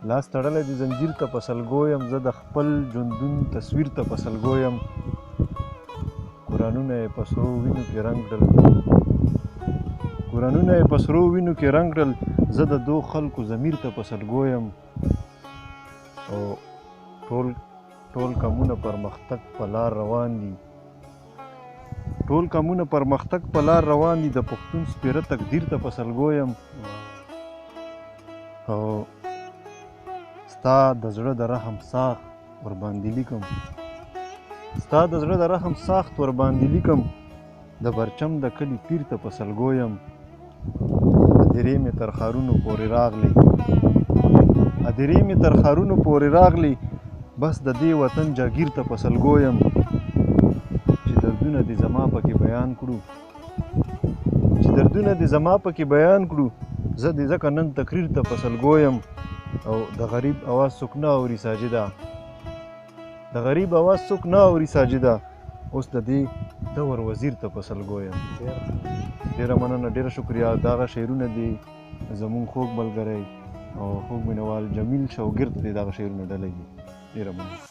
لاس تړلی د زنجیر ته په سلګو یم، زه د خپل ژوندون تصویر ته په سلګو یم. قرانونه یې په سرو وینو کې رنګ کړل، قرانونه یې په سرو وینو کې رنګ کړل، زه د دو خلکو ضمیر ته په سلګو یم. او ټول کمونه پرمختګ په لار روان دي، ټول کمونه پرمختګ په لار روان دي، د پښتون سپېره تقدیر ته په سلګو یم. او ستا د زړه د رحم ساخت ورباندې لیکم، ستا د زړه د رحم ساخت ورباندې لیکم، د پرچم د کلي پیر ته په سلګو یم. هدیرې مې تر ښارونو پورې راغلې، هدیرې مې تر ښارونو پورې راغلې، بس د دې وطن جاګیر ته په سلګو یم. چې دردونه دې زما پکې بیان کړو، چې دردونه دې زما پکې بیان کړو، زه دې ځکه نن تقریر ته په سلګو یم. او د غریب اواز څوک نه اوري ساجده، د غریب اواز څوک نه اوري ساجده، اوس د دې دور وزیر ته په سلګو یم. ډېره مننه، ډېره شکریه. دغه شعرونه دې زمونږ خوږ ملګری او خوږ مینوال جمیل شوګرد دې دغه شعرونه ډالۍ دي. ډېره مننه.